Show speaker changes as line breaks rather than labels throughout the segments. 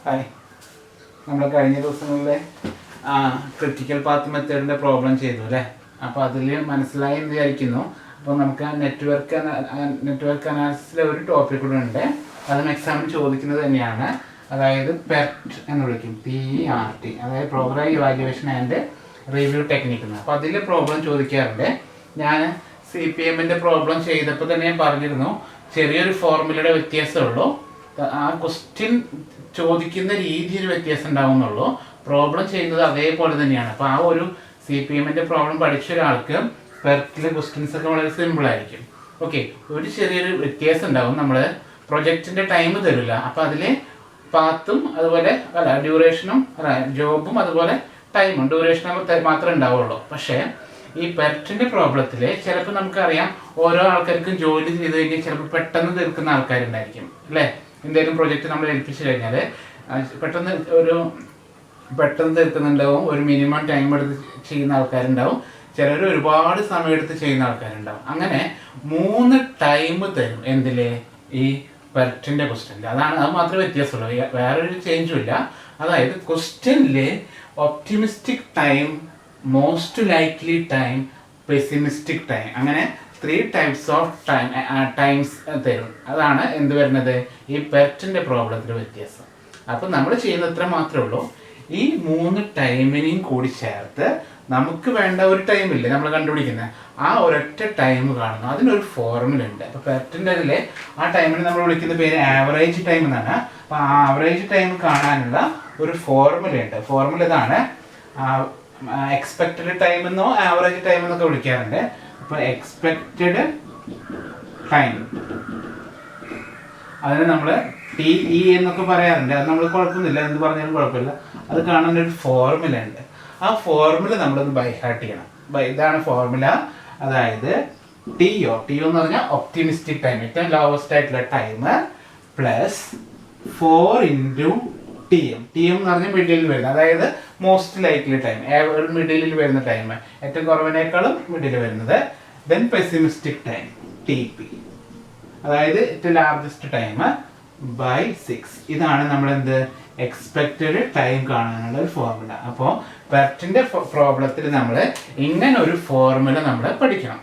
Hi, നമ്മൾ കഴിഞ്ഞ ദിവസങ്ങളിലെ ക്രിറ്റിക്കൽ പാത്ത് മെത്തേഡിൻ്റെ പ്രോബ്ലം ചെയ്തു അല്ലേ? അപ്പോൾ അതിൽ മനസ്സിലായി എന്ന് വിചാരിക്കുന്നു. അപ്പോൾ നമുക്ക് നെറ്റ്വർക്ക് അനാലിസിസിലെ ഒരു ടോപ്പിക് കൂടെ ഉണ്ട്. അതും എക്സാമിന് ചോദിക്കുന്നത് തന്നെയാണ്. അതായത് പെർട്ട് എന്ന് വിളിക്കും, PERT, അതായത് programme evaluation and review technique എന്ന്. അപ്പോൾ അതിൽ പ്രോബ്ലം ചോദിക്കാറുണ്ട്. ഞാൻ CPM-ൻ്റെ പ്രോബ്ലം ചെയ്തപ്പോൾ തന്നെ ഞാൻ പറഞ്ഞിരുന്നു, ചെറിയൊരു ഫോർമുലയുടെ വ്യത്യാസമുള്ളൂ. ആ ക്വസ്റ്റ്യൻ ചോദിക്കുന്ന രീതിയിൽ വ്യത്യാസം ഉണ്ടാവുന്നുള്ളൂ, പ്രോബ്ലം ചെയ്യുന്നത് അതേപോലെ തന്നെയാണ്. അപ്പോൾ ആ ഒരു CPM-ൻ്റെ പ്രോബ്ലം പഠിച്ച ഒരാൾക്ക് പെർട്ടിലെ ക്വസ്റ്റ്യൻസ് ഒക്കെ വളരെ സിമ്പിളായിരിക്കും. ഓക്കെ, ഒരു ചെറിയൊരു വ്യത്യാസം ഉണ്ടാവും. നമ്മൾ പ്രൊജക്റ്റിൻ്റെ ടൈം തരില്ല, അപ്പോൾ അതിൽ പാത്തും അതുപോലെ ഡ്യൂറേഷനും ജോബും അതുപോലെ ടൈമും ഡ്യൂറേഷനും മാത്രമേ ഉണ്ടാവുള്ളൂ. പക്ഷേ ഈ പെർട്ടിൻ്റെ പ്രോബ്ലത്തിൽ ചിലപ്പോൾ നമുക്കറിയാം, ഓരോ ആൾക്കാർക്കും ജോലി ചെയ്ത് കഴിഞ്ഞാൽ ചിലപ്പോൾ പെട്ടെന്ന് തീർക്കുന്ന ആൾക്കാരുണ്ടായിരിക്കും അല്ലേ? എന്തെങ്കിലും പ്രൊജക്റ്റ് നമ്മൾ ഏൽപ്പിച്ചു കഴിഞ്ഞാൽ പെട്ടെന്ന് തീർക്കുന്നുണ്ടാവും, ഒരു മിനിമം ടൈം എടുത്ത് ചെയ്യുന്ന ആൾക്കാരുണ്ടാവും, ചിലർ ഒരുപാട് സമയം എടുത്ത് ചെയ്യുന്ന ആൾക്കാരുണ്ടാവും. അങ്ങനെ 3 ടൈം തരും എന്തില്? ഈ പെർട്ടിൻ്റെ ക്വസ്റ്റ്യനിൽ. അത് മാത്രമേ വ്യത്യാസമുള്ളൂ, വേറൊരു ചേഞ്ചും ഇല്ല. അതായത് ക്വസ്റ്റ്യനിൽ optimistic time, most likely time, pessimistic time, അങ്ങനെ 3 ടൈപ്സ് ഓഫ് ടൈംസ് തരും. അതാണ് എന്ത് വരുന്നത്? ഈ പെർട്ടിൻ്റെ പ്രോബ്ലത്തിൽ വ്യത്യാസം. അപ്പം നമ്മൾ ചെയ്യുന്ന ഇത്ര മാത്രമേ ഉള്ളൂ. ഈ 3 ടൈമിനെയും കൂടി ചേർത്ത് നമുക്ക് വേണ്ട ഒരു ടൈമില്ലേ നമ്മൾ കണ്ടുപിടിക്കുന്നത്, ആ ഒരൊറ്റ ടൈം കാണുന്നു. അതിനൊരു ഫോർമുല ഉണ്ട്. അപ്പോൾ പെർട്ടിൻ്റെ അതിൽ ആ ടൈമിന് നമ്മൾ വിളിക്കുന്ന പേര് ആവറേജ് ടൈം എന്നാണ്. അപ്പോൾ ആ ആവറേജ് ടൈം കാണാനുള്ള ഒരു ഫോർമുല ഉണ്ട്. ഫോർമുല ഇതാണ്. എക്സ്പെക്റ്റഡ് ടൈം എന്നോ ആവറേജ് ടൈം എന്നൊക്കെ വിളിക്കാറുണ്ട്. അപ്പോൾ എക്സ്പെക്റ്റഡ് ടൈം, അതിന് നമ്മൾ TE എന്നൊക്കെ പറയാറുണ്ട്. അത് നമ്മൾ കുഴപ്പമൊന്നുമില്ല, എന്ത് പറഞ്ഞാലും കുഴപ്പമില്ല. അത് കാണാൻ ഒരു ഫോർമുല ഉണ്ട്. ആ ഫോർമുല നമ്മളൊന്ന് ബൈ ഹാർട്ട് ചെയ്യണം. ഇതാണ് ഫോർമുല. അതായത് TO എന്ന് പറഞ്ഞാൽ ഒപ്റ്റിമിസ്റ്റിക് ടൈം, ഏറ്റവും ലോവസ്റ്റ് ആയിട്ടുള്ള ടൈം, പ്ലസ് 4 × TM എന്ന് പറഞ്ഞാൽ മിഡിലിൽ വരുന്നത്, അതായത് മോസ്റ്റ് ലൈക്ലി ടൈം, മിഡിലിൽ വരുന്ന ടൈം, ഏറ്റവും കുറവിനേക്കാളും മിഡിൽ വരുന്നത്. ദെൻ പെസിമിസ്റ്റിക് ടൈം TP, അതായത് ഏറ്റവും ലാർജസ്റ്റ് ടൈം, ബൈ 6. ഇതാണ് നമ്മളെന്ത് എക്സ്പെക്റ്റഡ് ടൈം കാണാനുള്ള ഒരു ഫോർമുല. അപ്പോൾ പെർട്ടിൻ്റെ പ്രോബ്ലത്തിൽ നമ്മൾ ഇങ്ങനെ ഒരു ഫോർമുല നമ്മൾ പഠിക്കണം.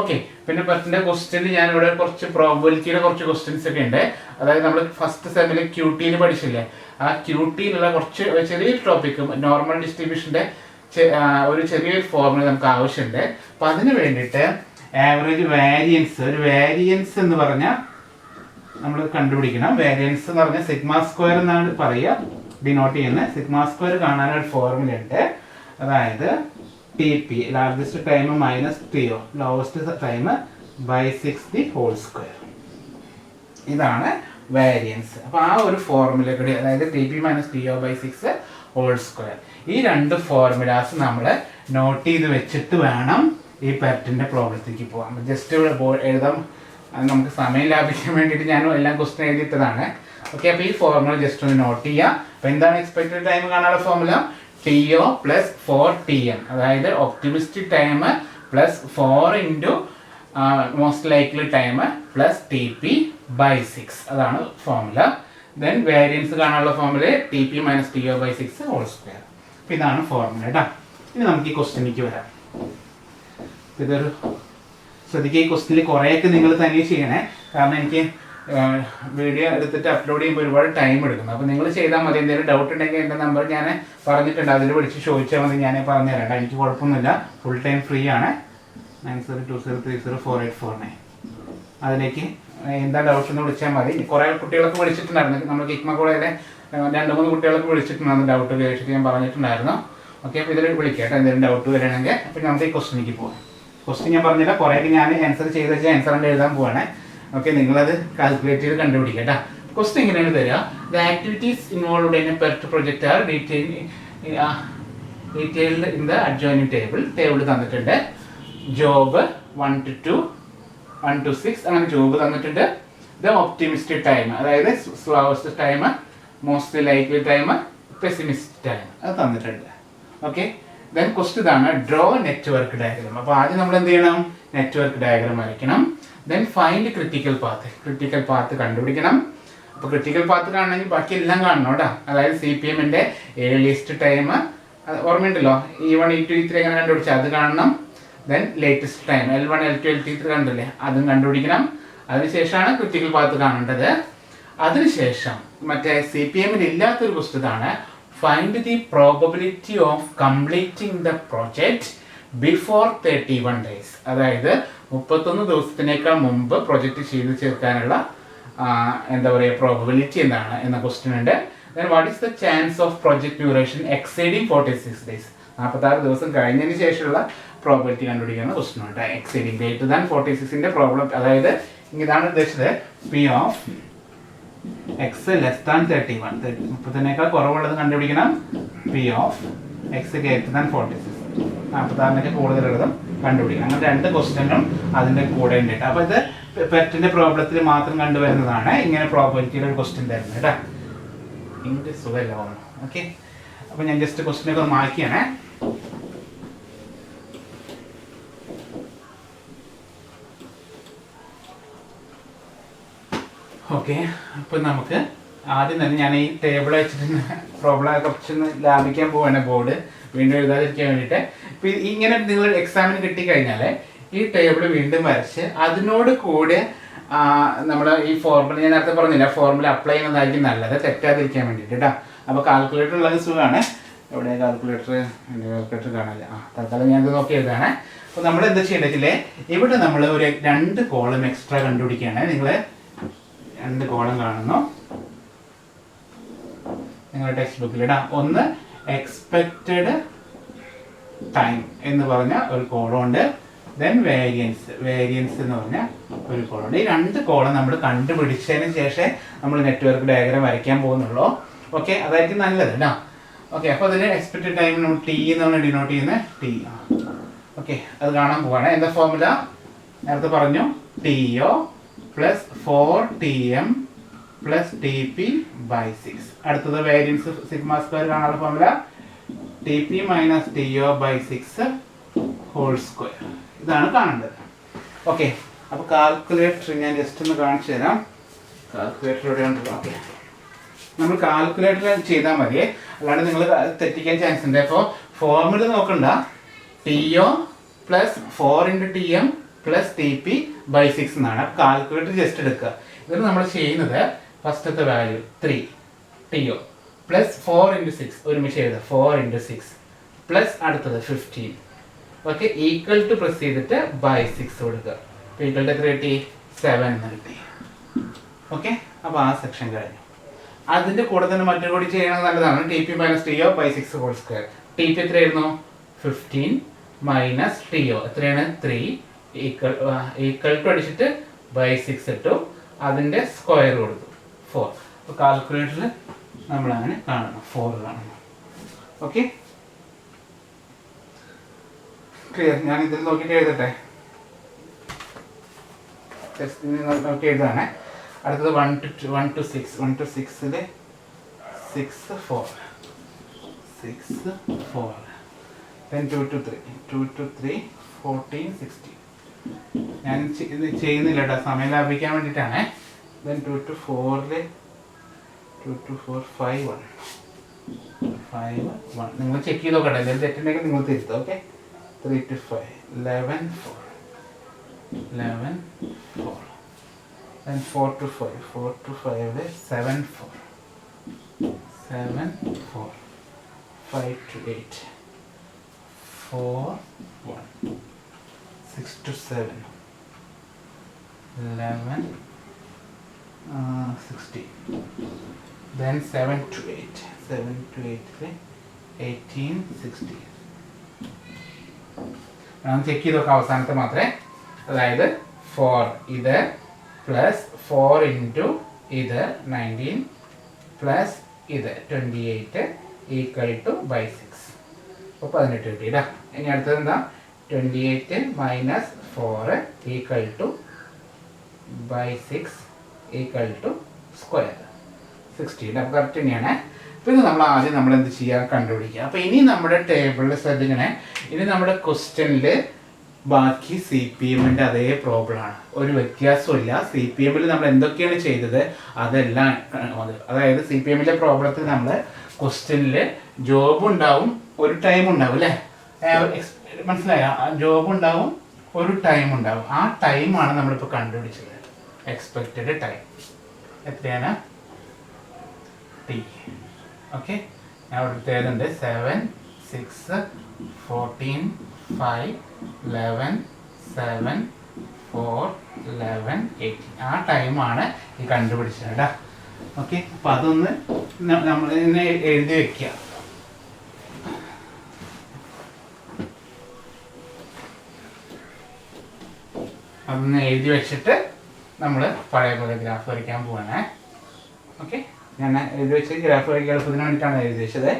ഓക്കെ, പിന്നെ പെർട്ടിൻ്റെ ക്വസ്റ്റ്യനിൽ ഞാനിവിടെ കുറച്ച് പ്രോബബിലിറ്റിയുടെ കുറച്ച് ക്വസ്റ്റ്യൻസ് ഒക്കെ ഉണ്ട്. അതായത് നമ്മൾ ഫസ്റ്റ് സെമ്മിൽ QT പഠിച്ചില്ലേ, ആ QT-നുള്ള കുറച്ച് ചെറിയൊരു ടോപ്പിക്കും നോർമൽ ഡിസ്ട്രിബ്യൂഷൻ്റെ ഒരു ചെറിയൊരു ഫോർമുല നമുക്ക് ആവശ്യമുണ്ട്. അപ്പം അതിന് വേണ്ടിയിട്ട് ആവറേജ് വാരിയൻസ്, ഒരു വാരിയൻസ് എന്ന് പറഞ്ഞാൽ നമ്മൾ കണ്ടുപിടിക്കണം. വാരിയൻസ് എന്ന് പറഞ്ഞാൽ σ² എന്നാണ് പറയുക, ഡിനോട്ട് ചെയ്യുന്നത്. σ² കാണാനൊരു ഫോർമുല ഉണ്ട്. അതായത് TP largest time minus TO lowest time by 6². ഇതാണ് വാരിയൻസ്. അപ്പോൾ ആ ഒരു ഫോർമുല കൂടി, അതായത് TP - TO ബൈ 6². ഈ 2 ഫോർമുലാസ് നമ്മൾ നോട്ട് ചെയ്ത് വെച്ചിട്ട് വേണം ഈ പെർട്ടിൻ്റെ പ്രോബ്ലത്തിലേക്ക് പോകാം. ജസ്റ്റ് എഴുതാം, നമുക്ക് സമയം ലാഭിക്കാൻ വേണ്ടിയിട്ട് ഞാൻ എല്ലാം ക്വസ്റ്റ്യൻ എഴുതിയിട്ടതാണ്. ഓക്കെ, അപ്പോൾ ഈ ഫോർമുല ജസ്റ്റ് ഒന്ന് നോട്ട് ചെയ്യാം. അപ്പോൾ എന്താണ് എക്സ്പെക്റ്റഡ് ടൈം കാണാനുള്ള ഫോർമുല? TO + 4 TM, അതായത് optimistic time plus 4 × most likely time plus TP by 6. അതാണ് ഫോർമുല. ദെൻ വേരിയൻസ് കാണാനുള്ള ഫോർമുല TP - TO ബൈ 6². അപ്പോൾ ഇതാണ് ഫോർമുല കേട്ടോ. ഇനി നമുക്ക് ഈ ക്വസ്റ്റ്യനിലേക്ക് വരാം. ഇതൊരു ശ്രദ്ധിക്കുക, ഈ ക്വസ്റ്റ്യനിൽ കുറേയൊക്കെ നിങ്ങൾ തന്നെ ചെയ്യണേ, കാരണം എനിക്ക് വീഡിയോ എടുത്തിട്ട് അപ്ലോഡ് ചെയ്യുമ്പോൾ ഒരുപാട് ടൈം എടുക്കുന്നു. അപ്പോൾ നിങ്ങൾ ചെയ്താൽ മതി. എന്തെങ്കിലും ഡൗട്ട് ഉണ്ടെങ്കിൽ എൻ്റെ നമ്പർ ഞാൻ പറഞ്ഞിട്ടുണ്ട്, അതിൽ വിളിച്ച് ചോദിച്ചാൽ മതി, ഞാൻ പറഞ്ഞു തരാം. എനിക്ക് കുഴപ്പമൊന്നുമില്ല, ഫുൾ ടൈം ഫ്രീ ആണ്. 9020304849. അതിലേക്ക് എന്താ ഡൗട്ട് എന്ന് വിളിച്ചാൽ മതി. കുറേ കുട്ടികളൊക്കെ വിളിച്ചിട്ടുണ്ടായിരുന്നു, നമ്മൾ കിക്മ കോളേജിലെ 2-3 കുട്ടികളൊക്കെ വിളിച്ചിട്ടുണ്ടായിരുന്നു, ഡൗട്ട് ചോദിച്ചിട്ട് ഞാൻ പറഞ്ഞിട്ടുണ്ടായിരുന്നു. ഓക്കെ, അപ്പോൾ ഇതിൽ വിളിക്കാം എന്തെങ്കിലും ഡൗട്ട് വരണമെങ്കിൽ. അപ്പോൾ നമുക്ക് ഈ ക്വസ്റ്റ്യനിലേക്ക് പോകാം. ക്വസ്റ്റ്യൻ ഞാൻ പറഞ്ഞില്ല, കുറേയൊക്കെ ഞാൻ ആൻസർ ചെയ്ത് വെച്ചാൽ ആൻസർ കൊണ്ട് എഴുതാൻ പോവാണ്. ഓക്കെ, നിങ്ങളത് കാൽക്കുലേറ്റ് ചെയ്ത് കണ്ടുപിടിക്കുക കേട്ടോ. ക്വസ്റ്റ്യൻ ഇങ്ങനെയാണ് തരിക: the activities involved in a PERT project are detailed in the adjoining table തന്നിട്ടുണ്ട്. ജോബ് 1 to 2, 1 to 6 അങ്ങനെ ജോബ് തന്നിട്ടുണ്ട്. ദ ഒപ്റ്റിമിസ്റ്റിക് ടൈം, അതായത് slowest time, most likely time, pessimistic time, അത് തന്നിട്ടുണ്ട്. ഓക്കെ, ദെൻ ക്വസ്റ്റ്യൻ ഇതാണ്: draw network diagram. അപ്പോൾ ആദ്യം നമ്മൾ എന്ത് ചെയ്യണം? നെറ്റ്വർക്ക് ഡയഗ്രാം വരയ്ക്കണം. ദെൻ ഫൈൻഡ് ക്രിട്ടിക്കൽ പാത്ത് കണ്ടുപിടിക്കണം. അപ്പോൾ ക്രിട്ടിക്കൽ പാത്ത് കാണണമെങ്കിൽ ബാക്കി എല്ലാം കാണണം കേട്ടോ. അതായത് CPMന്റെ ഏർലിയസ്റ്റ് ടൈം ഓർമ്മയുണ്ടല്ലോ, E1 E2 E3 എങ്ങനെ കണ്ടുപിടിച്ചാൽ അത് കാണണം. Then latest time L1 L2 L3 കണ്ടില്ലേ, അതും കണ്ടുപിടിക്കണം. അതിനുശേഷമാണ് ക്രിട്ടിക്കൽ പാത്ത് കാണേണ്ടത്. അതിനുശേഷം മറ്റേ CPMൽ ഇല്ലാത്തൊരു ക്വസ്റ്റ്യനാണ് find the probability of completing the project before 31 days. അതായത് 31 ദിവസത്തിനേക്കാൾ മുമ്പ് പ്രൊജക്റ്റ് ചെയ്ത് ചേർക്കാനുള്ള എന്താ പറയുക പ്രോബബിലിറ്റി എന്താണ് എന്ന ക്വസ്റ്റ്യൻ ഉണ്ട്. Then what is the chance of project duration exceeding 46 days. 46 ദിവസം കഴിഞ്ഞതിന് ശേഷമുള്ള പ്രോബബിലിറ്റി കണ്ടുപിടിക്കുന്ന ക്വസ്റ്റ്യൻ ഉണ്ട്. എക്സീഡിങ് ഗ്രേറ്റർ ദാൻ 46ന്റെ പ്രോബ്ലം, അതായത് ഇതാണ് ഉദ്ദേശിച്ചത് P of x less than 31, 30നേക്കാൾ കുറവുള്ളത് കണ്ടുപിടിക്കണം. P of X greater than 46, 46 കൂടുതലുള്ളതും കണ്ടുപിടിക്കണം. അങ്ങനെ 2 ക്വസ്റ്റ്യനും അതിൻ്റെ കൂടെ ഉണ്ട്. അപ്പോൾ ഇത് പെറ്റിൻ്റെ പ്രോബ്ലത്തിൽ മാത്രം കണ്ടുവരുന്നതാണ്. ഇങ്ങനെ പ്രോബബിലിറ്റിയുടെ ഒരു ക്വസ്റ്റ്യൻ തരുന്നത് കേട്ടോ. ഇംഗ്ലീഷ് സുഖമല്ല ഓർമ്മ. ഓക്കെ, അപ്പോൾ ഞാൻ ജസ്റ്റ് ക്വസ്റ്റ്യനൊക്കെ ഒന്ന് മാറ്റിയാണേ. ഓക്കെ, അപ്പം നമുക്ക് ആദ്യം തന്നെ ഞാൻ ഈ ടേബിൾ വെച്ചിട്ട് പ്രോബ്ലം കുറച്ചൊന്ന് ലാഭിക്കാൻ പോവാണ്, ബോർഡ് വീണ്ടും എഴുതാതിരിക്കാൻ വേണ്ടിയിട്ട്. ഇപ്പം ഇങ്ങനെ നിങ്ങൾ എക്സാമിന് കിട്ടിക്കഴിഞ്ഞാൽ ഈ ടേബിൾ വീണ്ടും വരച്ച് അതിനോട് കൂടെ നമ്മുടെ ഈ ഫോർമുല ഞാൻ നേരത്തെ പറഞ്ഞില്ല, ഫോർമുല അപ്ലൈ ചെയ്യുന്നതായിരിക്കും നല്ലത്, തെറ്റാതിരിക്കാൻ വേണ്ടിയിട്ട് കേട്ടോ. അപ്പോൾ കാൽക്കുലേറ്റർ ഉള്ളത് സുഖമാണ്. എവിടെ കാൽക്കുലേറ്റർ? എൻ്റെ കാൽക്കുലേറ്റർ കാണില്ല. തൽക്കാലം ഞാനത് നോക്കി എഴുതാണ്. അപ്പോൾ നമ്മൾ എന്താ ചെയ്യേണ്ടതില്ലേ, ഇവിടെ നമ്മൾ ഒരു 2 കോളം എക്സ്ട്രാ കണ്ടുപിടിക്കുകയാണ്. നിങ്ങൾ 2 കോളം കാണുന്നു നിങ്ങളുടെ ടെക്സ്റ്റ് ബുക്കിൽ ഇടാം. ഒന്ന് എക്സ്പെക്റ്റഡ് ടൈം എന്ന് പറഞ്ഞ ഒരു കോളം ഉണ്ട്. ദെൻ വേരിയൻസ് എന്ന് പറഞ്ഞ ഒരു കോളം ഉണ്ട്. ഈ 2 കോളം നമ്മൾ കണ്ടുപിടിച്ചതിന് ശേഷം നമ്മൾ നെറ്റ്വർക്ക് ഡയഗ്രാം വരയ്ക്കാൻ പോകുന്നുള്ളൂ. ഓക്കെ, അതായിരിക്കും നല്ലത് കേട്ടോ. ഓക്കെ, അപ്പോൾ അതിന് എക്സ്പെക്റ്റഡ് ടൈം T എന്നാണ് ഡിനോട്ട് ചെയ്യുന്നത്. T. ഓക്കെ, അത് കാണാൻ പോവാണ്. എന്താ ഫോർമുല? നേരത്തെ പറഞ്ഞു, TO plus 4TM plus TP/6. അടുത്തത് വേരിയൻസ് സിഗ്മ സ്ക്വയർ കാണാനുള്ള formula TP minus TO/6 whole square. ഇതാണ് കാണേണ്ടത്. ഓക്കെ, അപ്പോൾ കാൽക്കുലേറ്റർ ഞാൻ ജസ്റ്റ് ഒന്ന് കാണിച്ചു തരാം. കാൽക്കുലേറ്റർ എവിടെയാണ്? ഓക്കെ, നമ്മൾ കാൽക്കുലേറ്റർ ചെയ്താൽ മതി, അല്ലാണ്ട് നിങ്ങൾ തെറ്റിക്കാൻ ചാൻസ് ഉണ്ട്. അപ്പോൾ ഫോർമുല നോക്കണ്ട. TO plus 4×TM plus TP/6 എന്നാണ്. കാൽക്കുലേറ്റർ ജസ്റ്റ് എടുക്കുക. ഇതിൽ നമ്മൾ ചെയ്യുന്നത് ഫസ്റ്റത്തെ വാല്യൂ 3 TO പ്ലസ് 4×6 ഒരുമിച്ച് എഴുതുക. 4×6 പ്ലസ് അടുത്തത് 15. ഓക്കെ, ഈക്വൽ ടു പ്രസ് ചെയ്തിട്ട് /6 കൊടുക്കുക. ഈക്വൽ ടു എത്ര കിട്ടി? 7 എന്ന് കിട്ടി. ഓക്കെ, അപ്പോൾ ആ സെക്ഷൻ കഴിഞ്ഞു. അതിൻ്റെ കൂടെ തന്നെ മറ്റൊരു കൂടി ചെയ്യണത് നല്ലതാണ്. TP minus TO/6 whole square. TP എത്രയായിരുന്നു? 15 മൈനസ് TO എത്രയാണ്? 3 ഈക്വൽ ടു അടിച്ചിട്ട് /6 ഇട്ടു, അതിൻ്റെ സ്ക്വയർ കൊടുത്തു 4. അപ്പോൾ കാൽക്കുലേറ്ററിൽ നമ്മളങ്ങനെ കാണണം, 4 കാണണം. Okay, clear? ഞാൻ ഇതിൽ നോക്കിയിട്ട് എഴുതട്ടെ. നോക്കി എഴുതാണ്. അടുത്തത് 1 to 6. 1 to 6ൽ 6 4 then 2 to 3 2 to 3 14 16. ഞാൻ ഇത് ചെയ്യുന്നില്ല കേട്ടോ, സമയം ലാഭിക്കാൻ വേണ്ടിയിട്ടാണ്. then 2 to 4ൽ 2 to 4 5 1 നിങ്ങൾ ചെക്ക് ചെയ്ത് നോക്കട്ടെ, എന്തെങ്കിലും തെറ്റുണ്ടെങ്കിൽ നിങ്ങൾ തിരുത്തുക. Okay, 3 to 5 11 4 then 4 to 5 4 to 5 7 4 5 to 8 4 1 6 to 7 11 16 then 7 to 8 18 16. ഞാൻ ചെക്ക് ചെയ്ത് നോക്കാം അവസാനത്തെ മാത്രമേ. അതായത് 4 ഇത് പ്ലസ് 4 ഇൻറ്റു ഇത് 19 പ്ലസ് ഇത് 28 ഈക്വൽ ടു /6. അപ്പോൾ 18 കിട്ടിയില്ല. ഇനി അടുത്തത് എന്താ? 28 minus 4 equal to /6 equal to square 16. അപ്പോൾ കറക്റ്റ് തന്നെയാണ്. പിന്നെ നമ്മൾ ആദ്യം നമ്മൾ എന്ത് ചെയ്യുക? കണ്ടുപിടിക്കുക. അപ്പോൾ ഇനി നമ്മുടെ ടേബിളിൽ ശ്രദ്ധിക്കണേ. ഇനി നമ്മുടെ ക്വസ്റ്റ്യനിൽ ബാക്കി CPM-ൻ്റെ അതേ പ്രോബ്ലമാണ്, ഒരു വ്യത്യാസമില്ല. CPM-ൽ നമ്മൾ എന്തൊക്കെയാണ് ചെയ്തത് അതെല്ലാം, അതായത് CPM-ലെ പ്രോബ്ലത്തിൽ നമ്മൾ ക്വസ്റ്റ്യനിൽ ജോബ് ഉണ്ടാവും, ഒരു ടൈം ഉണ്ടാവും അല്ലേ, മനസ്സിലായോ? ജോബ് ഉണ്ടാവും, ഒരു ടൈം ഉണ്ടാവും. ആ ടൈമാണ് നമ്മളിപ്പോൾ കണ്ടുപിടിച്ചത്. എക്സ്പെക്റ്റഡ് ടൈം എത്രയാണ്? T. ഓക്കെ, ഞാൻ ഇവിടുത്തെ ഏതുണ്ട്? 7, 6, 14, 5, 11, 7, 4, 11, 18. ആ ടൈമാണ് ഈ കണ്ടുപിടിച്ചത് കേട്ടോ. ഓക്കെ, അപ്പം അതൊന്ന് നമ്മൾ ഇന്ന് എഴുതി വെക്കുക. അതൊന്ന് എഴുതി വെച്ചിട്ട് നമ്മൾ പഴയ പോലെ ഗ്രാഫ് വരയ്ക്കാൻ പോവാണ്. ഓക്കെ, ഞാൻ എഴുതി വെച്ച് ഗ്രാഫ് വരയ്ക്കാൻ എളുപ്പത്തിന് വേണ്ടിയിട്ടാണ് എഴുതി വെച്ചത്.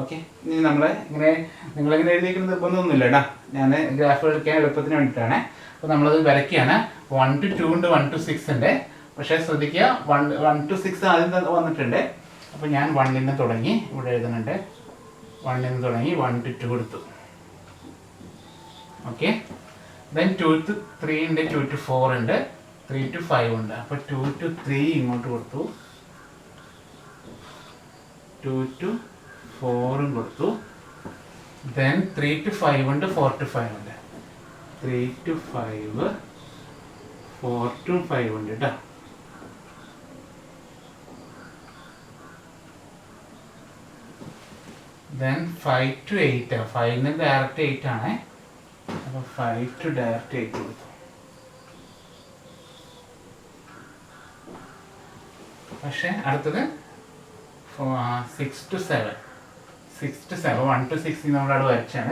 ഓക്കെ, ഇനി നമ്മൾ ഇങ്ങനെ നിങ്ങളിങ്ങനെ എഴുതിയിരിക്കുന്ന നിർബന്ധമൊന്നുമില്ല കേട്ടോ, ഞാൻ ഗ്രാഫ് വരയ്ക്കാൻ എളുപ്പത്തിന് വേണ്ടിയിട്ടാണ്. അപ്പോൾ നമ്മളത് വരയ്ക്കുകയാണ്. 1 to 2 ഉണ്ട്, 1 to 6 ഉണ്ട്. പക്ഷേ ശ്രദ്ധിക്കുക, 1 to 6 ആദ്യം വന്നിട്ടുണ്ട്. അപ്പോൾ ഞാൻ 1 നിന്ന് തുടങ്ങി, ഇവിടെ എഴുതുന്നുണ്ട് 1 നിന്ന് തുടങ്ങി 1 to 2 എടുത്തു. ഓക്കെ, ദെൻ 2 to 3 ഉണ്ട്, 2 to 4 ഉണ്ട്, 3 to 5 ഉണ്ട്. അപ്പോൾ 2 to 3 ഇങ്ങോട്ട് കൊടുത്തു, 2 to 4 കൊടുത്തു. ദെൻ 3 to 5 ഉണ്ട്, 4 to 5 ഉണ്ട്, 3 to 5, 4 to 5 ഉണ്ട് കേട്ടോ. ദെൻ 5 to 8, 5 ഡയറക്റ്റ് 8 ആണ്. അപ്പോൾ 5 to ഡയറക്റ്റ് 8 കൊടുത്തു. പക്ഷേ അടുത്തത് 6 to 7, 1 to 6 നമ്മളവിടെ വരച്ചാണ്.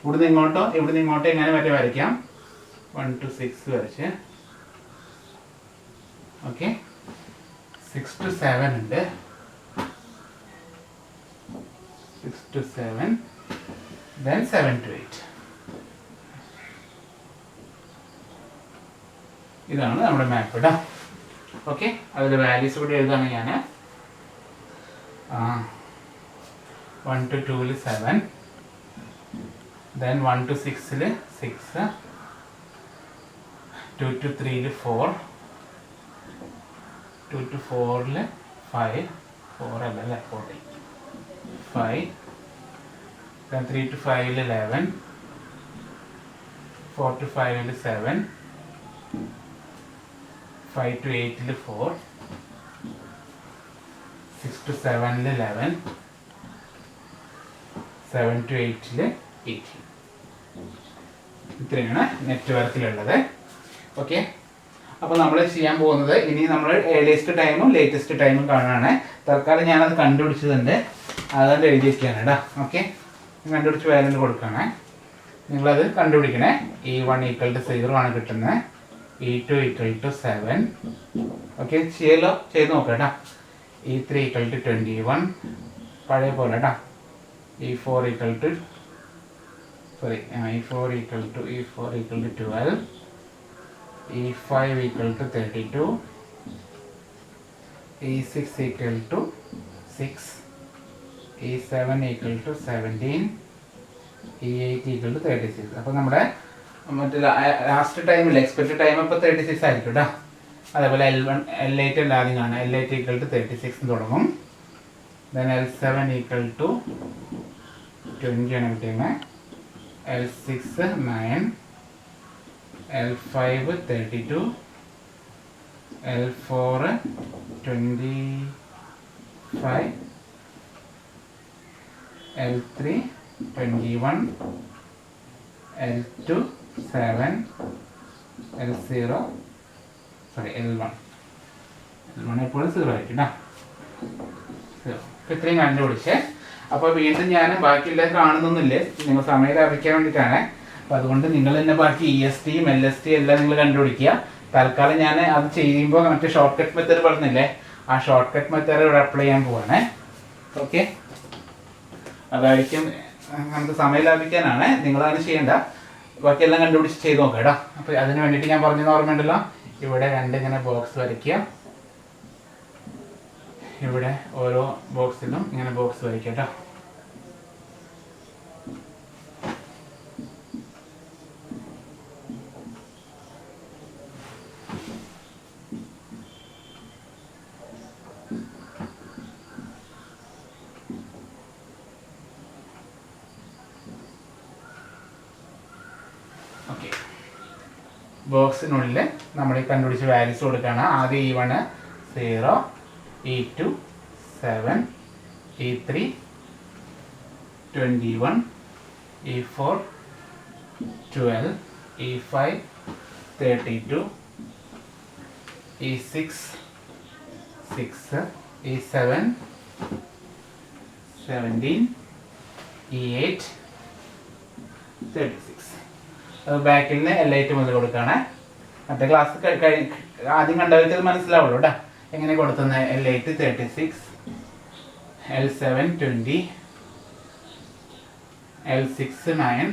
ഇവിടുന്ന് ഇങ്ങോട്ടോ എങ്ങനെ മറ്റേ വരയ്ക്കാം, 1 to 6 വരച്ച്. ഓക്കെ, 6 to 7 ഉണ്ട്, 6 to 7, then 7 to 8. ഇതാണ് നമ്മുടെ മാപ്പ് കേട്ടോ. ഓക്കെ, അതിൽ വാല്യൂസ് കൂടി എഴുതാണ് ഞാൻ. 1 to 2 7, then 1 to 6 6, 2 to 3 4, 2 to 4 5, 4 അല്ല 5, then 3 to 5 11, 4 to 5 7, 5 to 8 4, 6 to 7 11, 7 to 8 18. ഇത്രയാണ് നെറ്റ്വർക്കിലുള്ളത്. ഓക്കെ, അപ്പോൾ നമ്മൾ ചെയ്യാൻ പോകുന്നത് ഇനി നമ്മൾ ഏർലിയസ്റ്റ് ടൈമും ലേറ്റസ്റ്റ് ടൈമും കാണുകയാണ്. തൽക്കാലം ഞാനത് കണ്ടുപിടിച്ചതുണ്ട്, അതുകൊണ്ട് എഴുതി വയ്ക്കുകയാണ് കേട്ടോ. ഓക്കെ, കണ്ടുപിടിച്ച് വാല്യൂ കൊടുക്കുകയാണ്. നിങ്ങളത് കണ്ടുപിടിക്കണേ. E1 = 0 ആണ് കിട്ടുന്നത്, E2 = 7. ഓക്കെ, ചെയ്ത് നോക്കാം കേട്ടോ. E3 = 21, പഴയ പോലെ കേട്ടോ. E4 = 12, E5 = 32, E6 = 6, E7 = 17, E8 = 36. അപ്പോൾ നമ്മുടെ മറ്റേ ലാസ്റ്റ് ടൈമിൽ എക്സ്പെക്റ്റഡ് ടൈം ഇപ്പോൾ 36 ആയിരിക്കും കേട്ടോ. അതേപോലെ L8 ആദ്യം കാണാം, L8 = 36 തുടങ്ങും. ദെൻ L7 = 20 ആണ് കിട്ടിയത്, L6 9, L5 32, L4 25, L3 21, L2 7, L1 എപ്പോഴും 0 ആയിരിക്കും കേട്ടോ. ഇത്രയും കണ്ടുപിടിച്ചേ. അപ്പോൾ വീണ്ടും ഞാൻ ബാക്കിയെല്ലാം കാണുന്നൊന്നുമില്ലേ, നിങ്ങൾ സമയം ലാഭിക്കാൻ വേണ്ടിയിട്ടാണ്. അപ്പോൾ അതുകൊണ്ട് നിങ്ങൾ തന്നെ ബാക്കി ESTയും LSTയും എല്ലാം നിങ്ങൾ കണ്ടുപിടിക്കുക. തൽക്കാലം ഞാൻ അത് ചെയ്യുമ്പോൾ മറ്റേ ഷോർട്ട് കട്ട് മെത്തേഡ് പറഞ്ഞില്ലേ, ആ ഷോർട്ട് കട്ട് മെത്തേഡ് ഇവിടെ അപ്ലൈ ചെയ്യാൻ പോവാണ്. ഓക്കെ, അതായിരിക്കും നമുക്ക് സമയം ലാഭിക്കാനാണ്. നിങ്ങളങ്ങനെ ചെയ്യേണ്ട, ബാക്കിയെല്ലാം കണ്ടുപിടിച്ച് ചെയ്ത് നോക്കാം കേട്ടോ. അപ്പോൾ അതിന് വേണ്ടിയിട്ട് ഞാൻ പറഞ്ഞത് ഓർമ്മയുണ്ടല്ലോ, ഇവിടെ ഇങ്ങനെ ബോക്സ് വരയ്ക്കുക, ഇവിടെ ഓരോ ബോക്സിലും ഇങ്ങനെ ബോക്സ് വരയ്ക്കുക കേട്ടോ. ബോക്സിനുള്ളിൽ നമ്മൾ ഈ കണ്ടുപിടിച്ച വാല്യൂസ് കൊടുക്കുകയാണ്. ആദ്യം E1 0, E2 7, E3 21, E4 12, E5 32, E6 6, E7 17, E8 36. ബാക്കിൽ നിന്ന് L8 മുതൽ കൊടുക്കുകയാണ്. മറ്റേ ക്ലാസ് ആദ്യം കണ്ടവർക്ക് അത് മനസ്സിലാവുള്ളൂ കേട്ടോ. എങ്ങനെ കൊടുക്കുന്നത്? L8 36, L7 20, L6 9,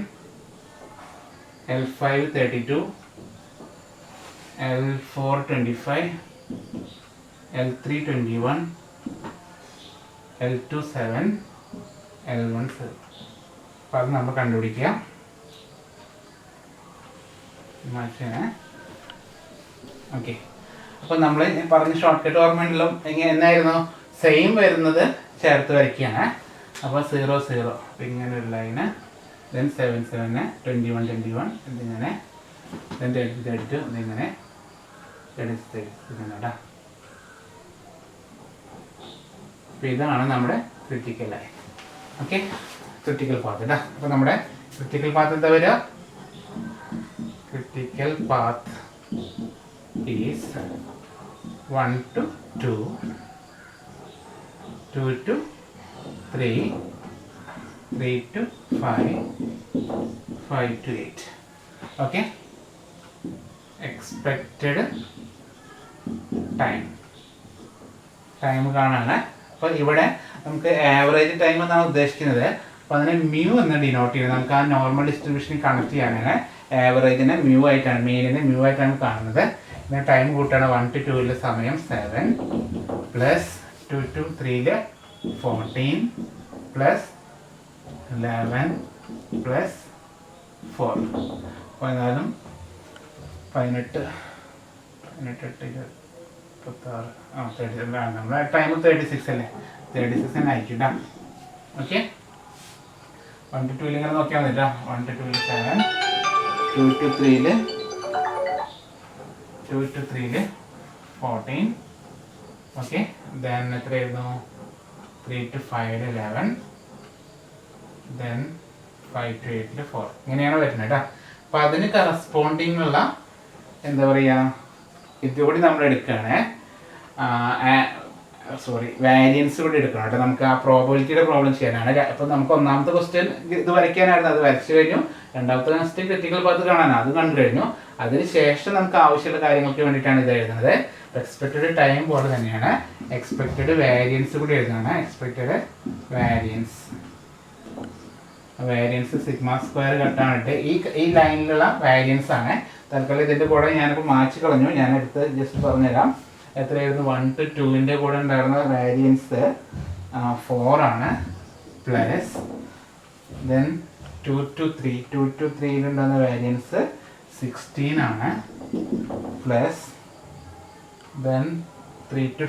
L5 32, L4 25, L3 21, L2 7, L1 7. അപ്പോൾ അത് നമ്മൾ കണ്ടുപിടിക്കുക. ഓക്കെ, അപ്പോൾ നമ്മൾ പറഞ്ഞ ഷോർട്ട് കട്ട് ഓർമ്മയുണ്ടല്ലോ. എന്നായിരുന്നു? സെയിം വരുന്നത് ചേർത്ത് വരയ്ക്കുകയാണ്. അപ്പോൾ 0 0, അപ്പോൾ ഇങ്ങനെ ഒരു ലൈന്, ദെൻ 7 7, 21 21, ഇതിങ്ങനെ, ദെൻ 30 32, ഇതിങ്ങനെ 30 ഇങ്ങനെ കേട്ടോ. അപ്പോൾ ഇതാണ് നമ്മുടെ critical line. Okay, critical path കേട്ടോ. അപ്പോൾ നമ്മുടെ ക്രിട്ടിക്കൽ പാത്ത് എന്താ വരിക? Critical path is 1 to 2, 2 to 3, 3 to 5, 5 to 8. Okay. Expected time കാണാനാണ്. അപ്പോൾ ഇവിടെ നമുക്ക് ആവറേജ് ടൈം എന്നാണ് ഉദ്ദേശിക്കുന്നത്. അപ്പോൾ അതിനെ മ്യൂ എന്ന് ഡിനോട്ട് ചെയ്യുന്നത്. നമുക്ക് ആ നോർമൽ ഡിസ്ട്രിബ്യൂഷൻ കണക്ട് ചെയ്യാനാണ്. ആവറേജിനെ മ്യൂ ആയിട്ടാണ്, മീനിനെ മ്യൂ ആയിട്ടാണ് കാണുന്നത്. പിന്നെ ടൈം കൂട്ടാണ്. 1 to 2 സമയം 7, പ്ലസ് 2 to 3 14, പ്ലസ് 11, പ്ലസ് 4, 18 18 26, നമ്മുടെ ടൈം 36 അല്ലേ? 36 തന്നെ അയക്കിട്ടാ. ഓക്കെ, 1 to 2 ഇങ്ങനെ നോക്കിയാൽ മതിട്ടാ. 1 to 2 7, 2 to 3 14. ഓക്കെ, ദെൻ എത്രയായിരുന്നു? 3 to 5 11, ദെൻ 5 to 8 4. ഇങ്ങനെയാണ് വരുന്നത് കേട്ടോ. അപ്പോൾ അതിന് കറസ്പോണ്ടിങ് ഉള്ള എന്താ പറയുക, ഇതുകൂടി നമ്മൾ എടുക്കുകയാണ്. വാരിയൻസ് കൂടി എടുക്കണം കേട്ടോ. നമുക്ക് ആ പ്രോബിലിറ്റിയുടെ പ്രോബ്ലം ചെയ്യാനാണ്. അപ്പോൾ നമുക്ക് ഒന്നാമത്തെ ക്വസ്റ്റ്യൻ ഇത് വരയ്ക്കാനായിരുന്നു, അത് വരച്ചു കഴിഞ്ഞു. രണ്ടാമത്തെ ക്വസ്റ്റ്യൻ ക്രിട്ടിക്കൽ പാത്ത് കാണാനാണ്, അത് കണ്ടു കഴിഞ്ഞു. അതിന് ശേഷം നമുക്ക് ആവശ്യമുള്ള കാര്യങ്ങൾക്ക് വേണ്ടിയിട്ടാണ് ഇത് എഴുതുന്നത്. എക്സ്പെക്റ്റഡ് ടൈം പോലെ തന്നെയാണ് എക്സ്പെക്റ്റഡ് വാരിയൻസ് കൂടി എഴുതുകയാണ്. എക്സ്പെക്റ്റഡ് വാരിയൻസ് സിഗ്മ സ്ക്വയർ കട്ടാണിട്ട് ഈ ലൈനിലുള്ള വാരിയൻസ് ആണ്. തൽക്കാലം ഇതിൻ്റെ കൂടെ ഞാനിപ്പോൾ മാറ്റി കളഞ്ഞു. ഞാനെടുത്ത് ജസ്റ്റ് പറഞ്ഞുതരാം. എത്രയായിരുന്നു? 1 to 2 കൂടെ ഉണ്ടായിരുന്ന വാരിയൻസ് 4 ആണ്. പ്ലസ് ദെൻ 2 to 3 ഉണ്ടായിരുന്ന വാരിയൻസ് 16 ആണ്. പ്ലസ് ദെൻ 3 to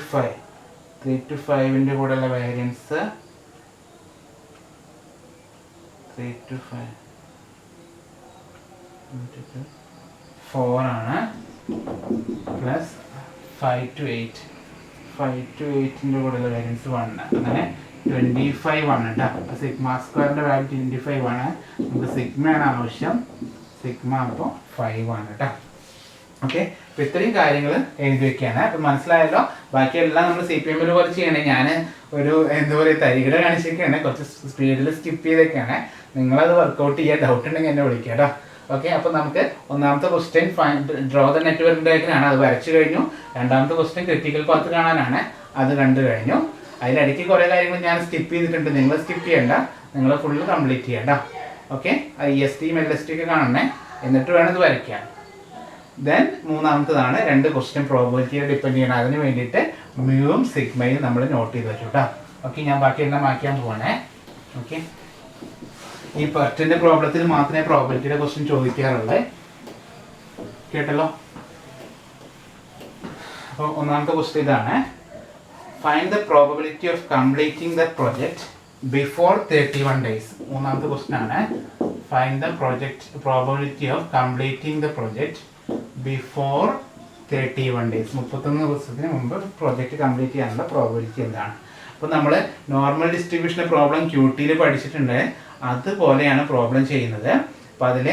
5 കൂടെയുള്ള വാരിയൻസ് 3 to 5 4 ആണ്. പ്ലസ് 5 to 8 കൂടെയുള്ള വാരിയൻസ് 1. അങ്ങനെ 25 ആണ് കേട്ടോ. അപ്പോൾ സിഗ്മ സ്ക്വയറിൻ്റെ വാല്യൂ 25 ആണ്. നമുക്ക് സിഗ്മയാണ് ആവശ്യം. സിഗ്മ അപ്പോൾ 5 ആണ് കേട്ടോ. ഓക്കെ, അപ്പോൾ ഇത്രയും കാര്യങ്ങൾ എഴുതി വെക്കുകയാണ്. അപ്പോൾ മനസ്സിലായല്ലോ. ബാക്കിയെല്ലാം നമ്മൾ CPM പോലെ ചെയ്യണേ. ഞാൻ ഒരു എന്താ പറയുക തരികിട കാണിച്ചൊക്കെയാണ്, കുറച്ച് സ്പീഡിൽ സ്കിപ്പ് ചെയ്തൊക്കെയാണ്. നിങ്ങളത് വർക്കൗട്ട് ചെയ്യാൻ ഡൗട്ട് ഉണ്ടെങ്കിൽ എന്നെ വിളിക്കുക കേട്ടോ. ഓക്കെ, അപ്പോൾ നമുക്ക് ഒന്നാമത്തെ ക്വസ്റ്റ്യൻ ഡ്രോ ദ നെറ്റ്വർക്ക് ഡയഗ്രാമാണ്, അത് വരച്ചു കഴിഞ്ഞു. രണ്ടാമത്തെ ക്വസ്റ്റ്യൻ ക്രിട്ടിക്കൽ പാത്ത് കാണാനാണ്, അത് കണ്ടു കഴിഞ്ഞു. അതിനിടയ്ക്ക് കുറേ കാര്യങ്ങൾ ഞാൻ സ്കിപ്പ് ചെയ്തിട്ടുണ്ട്. നിങ്ങൾ സ്കിപ്പ് ചെയ്യണ്ട, നിങ്ങൾ ഫുള്ള് കംപ്ലീറ്റ് ചെയ്യണ്ട. ഓക്കെ, EST LST ഒക്കെ കാണണേ, എന്നിട്ട് വേണം ഇത് വരയ്ക്കാൻ. ദെൻ മൂന്നാമത്തതാണ് 2 ക്വസ്റ്റ്യൻ പ്രോബിലിറ്റിയെ ഡിപ്പെൻഡ് ചെയ്യണം. അതിന് വേണ്ടിയിട്ട് മ്യൂവും സിഗ്മയും നമ്മൾ നോട്ട് ചെയ്ത് വെച്ചു കേട്ടോ. ഓക്കെ, ഞാൻ ബാക്കിയെല്ലാം മാറ്റാൻ പോവാണേ. ഓക്കെ, ഈ പെർട്ടിൻ്റെ പ്രോബ്ലത്തിൽ മാത്രമേ പ്രോബിലിറ്റിയുടെ ക്വസ്റ്റ്യൻ ചോദിക്കാറുള്ളൂ. കേട്ടല്ലോ. അപ്പോൾ ഒന്നാമത്തെ ക്വസ്റ്റ്യൻ ഇതാണ്. Find the probability of completing the project before 31 days. മൂന്നാമത്തെ ക്വസ്റ്റ്യൻ ആണ്. Find the probability of completing the project before 31 days, 31 ദിവസത്തിന് മുമ്പ് പ്രോജക്റ്റ് കംപ്ലീറ്റ് ചെയ്യാനുള്ള പ്രോബിലിറ്റി എന്താണ്. അപ്പോൾ നമ്മൾ നോർമൽ ഡിസ്ട്രിബ്യൂഷൻ്റെ പ്രോബ്ലം ക്യൂട്ടിയിൽ പഠിച്ചിട്ടുണ്ട്, അതുപോലെയാണ് പ്രോബ്ലം ചെയ്യുന്നത്. അപ്പോൾ അതിൽ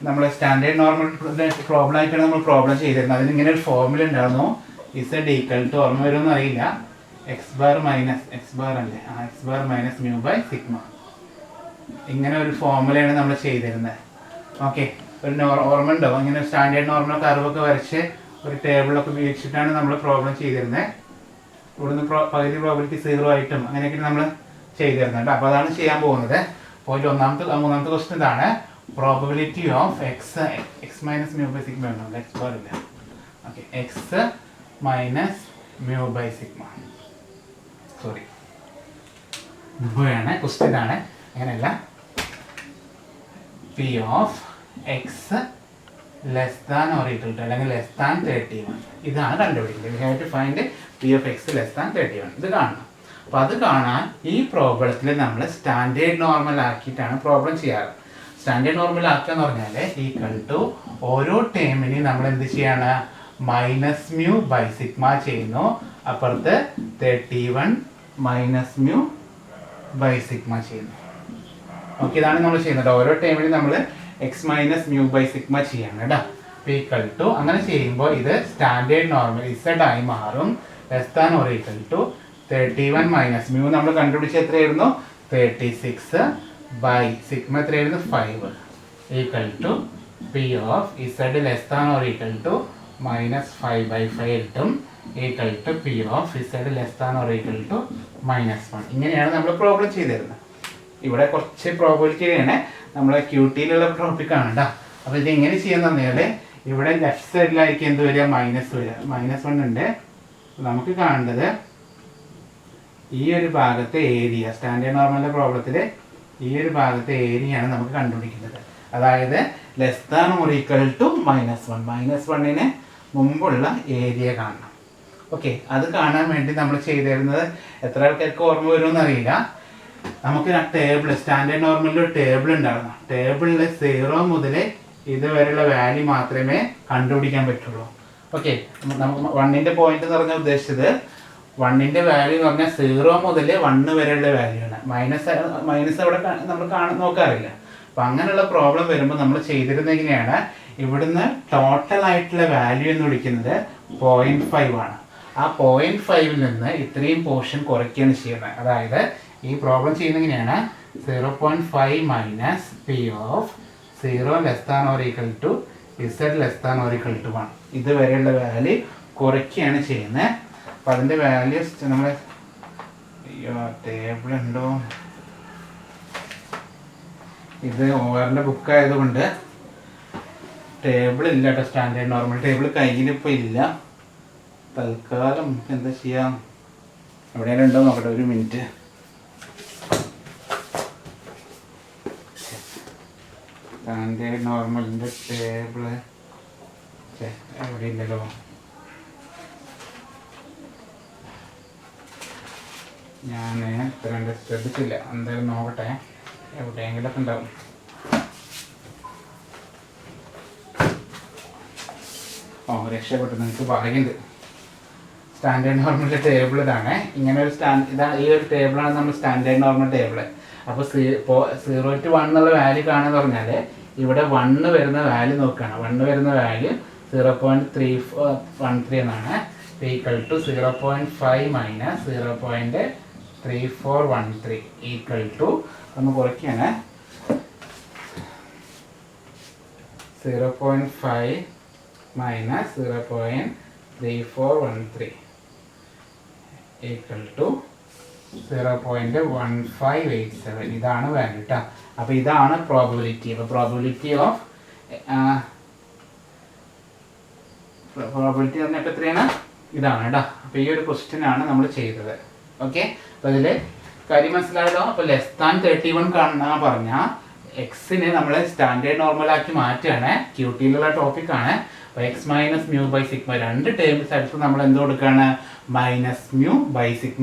നമ്മൾ സ്റ്റാൻഡേർഡ് നോർമൽ പ്രോബ്ലം ആയിട്ടാണ് നമ്മൾ പ്രോബ്ലം ചെയ്തിരുന്നത്. അതിനിങ്ങനെ ഒരു ഫോർമുല ഉണ്ടായിരുന്നു, ഇസഡ് ഈക്വൽ ടു, ഓർമ്മ വരുമെന്ന് അറിയില്ല, എക്സ് ബാർ അല്ലേ, x bar minus mu by sigma. ഇങ്ങനെ ഒരു ഫോർമുലയാണ് നമ്മൾ ചെയ്തിരുന്നത്. ഓക്കെ, ഒരു ഓർമ്മ ഉണ്ടോ? ഇങ്ങനെ സ്റ്റാൻഡേർഡ് നോർമൽ കർവൊക്കെ വരച്ച് ഒരു ടേബിളൊക്കെ ഉപയോഗിച്ചിട്ടാണ് നമ്മൾ പ്രോബ്ലം ചെയ്തിരുന്നത്. ഇവിടുന്ന് പകുതി പ്രോബിലിറ്റി 0 ആയിട്ടും അങ്ങനെയൊക്കെ നമ്മൾ ചെയ്തിരുന്നുണ്ട്. അപ്പോൾ അതാണ് ചെയ്യാൻ പോകുന്നത്. പോയിന്റ് മൂന്നാമത്തെ ക്വസ്റ്റ്യൻ ഇതാണ്, probability of x minus mu by sigma ഉണ്ട്, എക്സ് ബാർ ഇല്ല. Okay, x minus mu by sigma, sorry ഇതാണ് ക്വസ്റ്റ്യൻ ആണ്. അങ്ങനെയല്ല, P of x less than or equal to അല്ലെങ്കിൽ ലെസ് ദാൻ 31, ഇതാണ് കണ്ടുപിടിക്കുന്നത്. We have to find P of x less than 31. ഇത് കാണണം. അപ്പോൾ അത് കാണാൻ ഈ പ്രോബ്ലത്തിൽ നമ്മൾ സ്റ്റാൻഡേർഡ് നോർമൽ ആക്കിയിട്ടാണ് പ്രോബ്ലം ചെയ്യാറ്. സ്റ്റാൻഡേർഡ് നോർമൽ ആക്കുക എന്ന് പറഞ്ഞാൽ ഈക്വൽ ടു ഓരോ ടേമിനെയും നമ്മൾ എന്ത് ചെയ്യാണ്, മൈനസ് മ്യൂ ബൈ സിഗ്മ ചെയ്യുന്നു. അപ്പുറത്ത് 31 മൈനസ് മ്യൂ ബൈ സിഗ്മ ചെയ്യുന്നു. ഓക്കെ, ഇതാണ് നമ്മൾ ചെയ്യുന്നത്. ഓരോ ടേമിനും നമ്മൾ x minus mu by sigma ചെയ്യണം കേട്ടോ. ഈക്വൽ ടു, അങ്ങനെ ചെയ്യുമ്പോൾ ഇത് സ്റ്റാൻഡേർഡ് നോർമൽ ഇസഡ് ആയി മാറും. Less than or equal to 31 minus mu നമ്മൾ കണ്ടുപിടിച്ച എത്രയായിരുന്നു, 36 ബൈ സിഗ്മ എത്രയായിരുന്നു, 5 equal to P of Z less than or equal to minus 5/5 കിട്ടും. Equal to P of Z less than or equal to -1. ഇങ്ങനെയാണ് നമ്മൾ problem ചെയ്തിരുന്നത്. ഇവിടെ കുറച്ച് പ്രോബിലിറ്റിയാണ്, നമ്മളെ ക്യൂട്ടിയിലുള്ള ടോപ്പിക്കാണ് കേട്ടോ. അപ്പോൾ ഇത് എങ്ങനെ ചെയ്യാൻ പറഞ്ഞാൽ ഇവിടെ ലെഫ്റ്റ് സൈഡിലായിരിക്കും എന്ത് വരിക, മൈനസ് വരിക. -1 ഉണ്ട്. നമുക്ക് കാണേണ്ടത് ഈ ഒരു ഭാഗത്തെ ഏരിയ, സ്റ്റാൻഡേർഡ് നോർമലിൻ്റെ പ്രോബ്ലത്തിൽ ഈ ഒരു ഭാഗത്തെ ഏരിയയാണ് നമുക്ക് കണ്ടുപിടിക്കുന്നത്. അതായത് less than or equal to -1, -1ന് മുമ്പുള്ള ഏരിയ കാണണം. ഓക്കെ, അത് കാണാൻ വേണ്ടി നമ്മൾ ചെയ്തിരുന്നത് എത്ര ആൾക്കാർക്ക് ഓർമ്മ വരുമെന്ന് അറിയില്ല. നമുക്ക് ടേബിൾ, സ്റ്റാൻഡേർഡ് നോർമലിൽ ഒരു ടേബിൾ ഉണ്ടായിരുന്നു. ടേബിളിൽ 0 മുതൽ ഇതുവരെയുള്ള വാല്യൂ മാത്രമേ കണ്ടുപിടിക്കാൻ പറ്റുള്ളൂ. ഓക്കെ, നമുക്ക് 1ൻ്റെ പോയിന്റ് എന്ന് പറഞ്ഞാൽ ഉദ്ദേശിച്ചത് 1ൻ്റെ വാല്യൂ എന്ന് പറഞ്ഞാൽ 0 മുതൽ 1 വരെയുള്ള വാല്യൂ ആണ്. മൈനസ് അവിടെ നമ്മൾ നോക്കാറില്ല. അപ്പം അങ്ങനെയുള്ള പ്രോബ്ലം വരുമ്പോൾ നമ്മൾ ചെയ്തിരുന്നത് എങ്ങനെയാണ്, ഇവിടുന്ന് ടോട്ടൽ ആയിട്ടുള്ള വാല്യൂ എന്ന് വിളിക്കുന്നത് 0.5 ആണ്. ആ 0.5ൽ നിന്ന് ഇത്രയും പോർഷൻ കുറയ്ക്കുകയാണ് ചെയ്യുന്നത്. അതായത് ഈ പ്രോബ്ലം ചെയ്യുന്നത് എങ്ങനെയാണ്, 0.5 minus P of 0 less than or equal to Z less than or equal to 1, ഇതുവരെയുള്ള വാല്യൂ കുറയ്ക്കുകയാണ് ചെയ്യുന്നത്. അപ്പോൾ അതിൻ്റെ വാല്യൂസ് നമ്മൾ ടേബിൾ ഉണ്ടോ, ഇത് ഓവറിൻ്റെ ബുക്ക് ആയതുകൊണ്ട് ടേബിൾ ഇല്ല കേട്ടോ. സ്റ്റാൻഡേർഡ് നോർമൽ ടേബിൾ കയ്യിലിപ്പോൾ ഇല്ല. തൽക്കാലം എന്താ ചെയ്യാം, എവിടെയെങ്കിലും ഉണ്ടോ നോക്കട്ടെ, ഒരു മിനിറ്റ്. സ്റ്റാൻഡേർഡ് നോർമലിൻ്റെ ടേബിള് എവിടെ ഇല്ലല്ലോ. ഞാൻ ഇത്ര ശ്രദ്ധിച്ചില്ല, എന്തായാലും നോക്കട്ടെ, എവിടെയെങ്കിലൊക്കെ ഉണ്ടാവും. ഓ, രക്ഷപ്പെട്ടു, നിങ്ങൾക്ക് പറയുന്നുണ്ട്. സ്റ്റാൻഡേർഡ് നോർമലിൻ്റെ ടേബിൾ ഇതാണ്. ഇങ്ങനെ ഒരു ഇതാണ്, ഈ ഒരു ടേബിളാണ് നമ്മൾ സ്റ്റാൻഡേർഡ് നോർമൽ ടേബിൾ. അപ്പോൾ 0 to 1 എന്നുള്ള വാല്യൂ കാണുമെന്ന് പറഞ്ഞാൽ ഇവിടെ 1 വരുന്ന വാല്യൂ നോക്കുകയാണ്. 1 വരുന്ന വാല്യൂ 0.313 എന്നാണ്. Equal to 0.5 minus 0.3413 equal to, ഒന്ന് കുറയ്ക്കുകയാണ്, 0.5 മൈനസ് 0.3413 ഈക്വൽ ടു 0.1587. ഇതാണ് വാല്യൂ കേട്ടോ. അപ്പോൾ ഇതാണ് പ്രോബിലിറ്റി. അപ്പോൾ പ്രോബിലിറ്റി ഓഫ് പ്രോബിലിറ്റി പറഞ്ഞപ്പോൾ എത്രയാണ്, ഇതാണ് കേട്ടോ. അപ്പോൾ ഈ ഒരു ക്വസ്റ്റ്യൻ ആണ് നമ്മൾ ചെയ്തത്. ഓക്കെ, അപ്പോൾ ഇതിൽ കാര്യം മനസ്സിലായല്ലോ. അപ്പോൾ ലെസ് ദാൻ 31 കാണാൻ പറഞ്ഞാൽ എക്സിനെ നമ്മൾ സ്റ്റാൻഡേർഡ് നോർമലാക്കി മാറ്റുകയാണ്. ക്യൂട്ടിയിലുള്ള ടോപ്പിക്കാണ്. അപ്പോൾ x minus mu by sigma, രണ്ട് ടേംസ് അടുത്ത് നമ്മൾ എന്ത് കൊടുക്കുകയാണ്, -μ/σ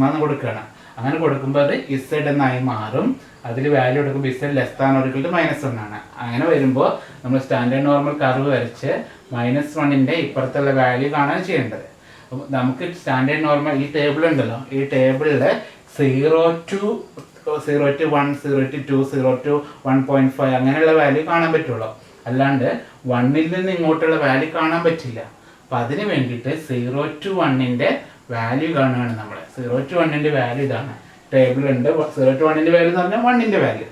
എന്ന് കൊടുക്കുകയാണ്. അങ്ങനെ കൊടുക്കുമ്പോൾ അത് ഇസഡ് എന്നായി മാറും. അതിൽ വാല്യൂ എടുക്കുമ്പോൾ Z less than or equal to -1 ആണ്. അങ്ങനെ വരുമ്പോൾ നമ്മൾ സ്റ്റാൻഡേർഡ് നോർമൽ കർവ് വരച്ച് -1ൻ്റെ ഇപ്പുറത്തുള്ള വാല്യൂ കാണാൻ ചെയ്യേണ്ടത്. നമുക്ക് സ്റ്റാൻഡേർഡ് നോർമൽ ഈ ടേബിൾ ഉണ്ടല്ലോ, ഈ ടേബിളിൽ 0 to 1, 0 to 2, 0 to 1.5 അങ്ങനെയുള്ള വാല്യൂ കാണാൻ പറ്റുള്ളൂ. അല്ലാണ്ട് 1ൽ നിന്ന് ഇങ്ങോട്ടുള്ള വാല്യൂ കാണാൻ പറ്റില്ല. അപ്പം അതിന് വേണ്ടിയിട്ട് 0 to 1ൻ്റെ വാല്യൂ കാണുകയാണ് നമ്മൾ. 0 to 1ൻ്റെ വാല്യൂ ഇതാണ്. ടേബിളുണ്ട് 0 to 1ൻ്റെ വാല്യൂ എന്ന് പറഞ്ഞാൽ 1ൻ്റെ വാല്യൂ.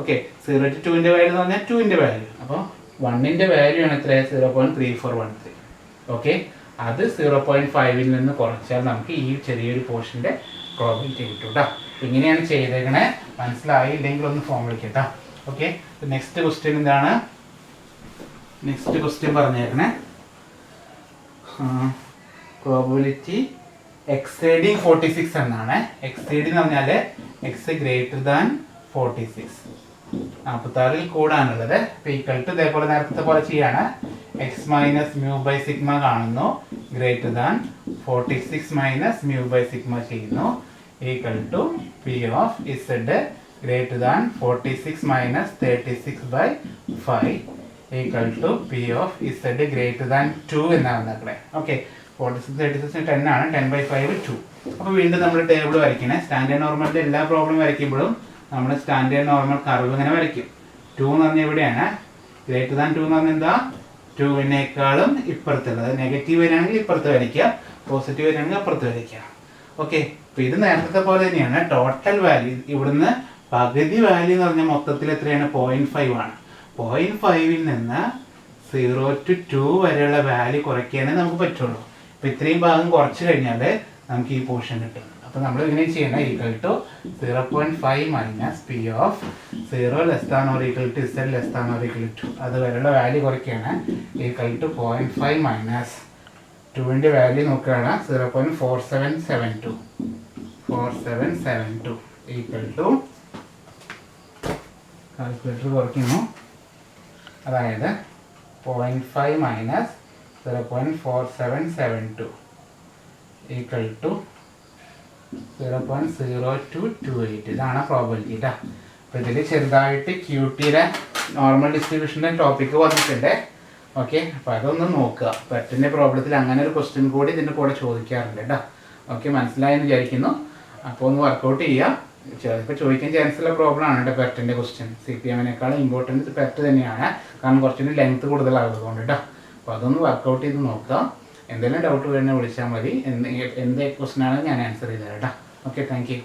ഓക്കെ, 0 to 2ൻ്റെ വാല്യൂ എന്ന് പറഞ്ഞാൽ 2ൻ്റെ വാല്യൂ. അപ്പോൾ 1ൻ്റെ വാല്യൂ ആണ് എത്ര? 0.3413. ഓക്കെ, അത് 0.5ൽ നിന്ന് കുറച്ചാൽ നമുക്ക് ഈ ചെറിയൊരു പോർഷൻ്റെ പ്രോബിലിറ്റി കിട്ടും കേട്ടോ. ഇങ്ങനെയാണ് ചെയ്തേക്കണേ. മനസ്സിലായില്ലെങ്കിൽ ഒന്ന് ഫോം വിളിക്കട്ടോ. ഓക്കെ, നെക്സ്റ്റ് ക്വസ്റ്റ്യൻ എന്താണ്? നെക്സ്റ്റ് ക്വസ്റ്റ്യൻ പറഞ്ഞേക്കണേ, പ്രോബിലിറ്റി എക്സീഡിങ് 46 എന്നാണ്. എക്സീഡ് എന്ന് പറഞ്ഞാൽ എക്സ് ഗ്രേറ്റർ ദാൻ 46, 46ൽ കൂടാനുള്ളത്. ഈക്വൽ ടു ഇതേപോലെ നേരത്തെ പോലെ ചെയ്യാണ്. X minus mu by sigma കാണുന്നു, greater than 46 minus mu by sigma ചെയ്യുന്നു, equal to P of Z greater than 46 minus 36 by 5 equal to P of Z greater than 2 എന്നാണ് വന്നേക്കണേ. Okay, 46 36 10 ആണ്, 10/5 2. അപ്പോൾ വീണ്ടും നമ്മൾ ടേബിൾ വരയ്ക്കണേ. സ്റ്റാൻഡേർഡ് നോർമലിൻ്റെ എല്ലാ പ്രോബ്ലം വരയ്ക്കുമ്പോഴും നമ്മൾ standard normal curve ഇങ്ങനെ വരയ്ക്കും. 2 എന്ന് പറഞ്ഞാൽ എവിടെയാണ്? ഗ്രേറ്റർ ദാൻ 2 എന്ന് പറഞ്ഞാൽ എന്താ? 2വിനേക്കാളും ഇപ്പുറത്തുള്ളത്. നെഗറ്റീവ് വരികയാണെങ്കിൽ ഇപ്പുറത്ത് വരയ്ക്കുക, പോസിറ്റീവ് വരികയാണെങ്കിൽ അപ്പുറത്ത് വരയ്ക്കുക. ഓക്കെ, അപ്പോൾ ഇത് നേരത്തെ പോലെ തന്നെയാണ്. ടോട്ടൽ വാല്യൂ ഇവിടുന്ന് പകുതി വാല്യൂ എന്ന് പറഞ്ഞാൽ മൊത്തത്തിൽ എത്രയാണ്? 0.5 ആണ്. 0.5ൽ നിന്ന് 0 to 2 വരെയുള്ള വാല്യൂ കുറയ്ക്കാനേ നമുക്ക് പറ്റുള്ളൂ. അപ്പോൾ ഇത്രയും ഭാഗം കുറച്ച് കഴിഞ്ഞാൽ നമുക്ക് ഈ പോർഷൻ കിട്ടും. അപ്പോൾ നമ്മൾ ഇങ്ങനെ ചെയ്യണം, equal to 0.5 minus P of 0 less than or equal to Z less than or equal to, അത് വരെയുള്ള വാല്യൂ കുറയ്ക്കുകയാണ്. ഈക്വൽ ടു 0.5 മൈനസ് 2ൻ്റെ വാല്യൂ നോക്കുകയാണ് 0.4772 ഈക്വൽ ടു, കാൽക്കുലേറ്റർ കുറയ്ക്കുന്നു, അതായത് 0.5 മൈനസ് 0.4772 ഈക്വൽ ടു 0.0228. ഇതാണ് പ്രോബിലിറ്റി കേട്ടോ. അപ്പോൾ ഇതിൽ ചെറുതായിട്ട് ക്യൂട്ടിയുടെ നോർമൽ ഡിസ്ട്രിബ്യൂഷൻ്റെ ടോപ്പിക്ക് വന്നിട്ടുണ്ട്. ഓക്കെ, അപ്പോൾ അതൊന്ന് നോക്കുക. പെർട്ടിൻ്റെ പ്രോബ്ലത്തിൽ അങ്ങനെ ഒരു ക്വസ്റ്റ്യൻ കൂടി ഇതിൻ്റെ കൂടെ ചോദിക്കാറുണ്ട് കേട്ടോ. ഓക്കെ, മനസ്സിലായെന്ന് വിചാരിക്കുന്നു. അപ്പോൾ ഒന്ന് വർക്കൗട്ട് ചെയ്യുക. ചിലപ്പോൾ ചോദിക്കാൻ ചാൻസ് ഉള്ള പ്രോബ്ലം ആണ് കേട്ടോ പെർട്ടിൻ്റെ ക്വസ്റ്റ്യൻ. CPM-നേക്കാളും ഇമ്പോർട്ടൻറ്റ് പെർട്ട് തന്നെയാണ്, കാരണം കുറച്ചുകൂടി ലെങ്ത് കൂടുതലാകുന്നതുകൊണ്ട് കേട്ടോ. അപ്പോൾ അതൊന്ന് വർക്കൗട്ട് ചെയ്ത് നോക്കുക. എന്തെങ്കിലും ഡൗട്ട് വേണമെങ്കിൽ വിളിച്ചാൽ മതി. എന്ത് ക്വസ്റ്റ്യൻ ആണെന്ന് ഞാൻ ആൻസർ ചെയ്തു തരാം കേട്ടോ. Okay, thank you.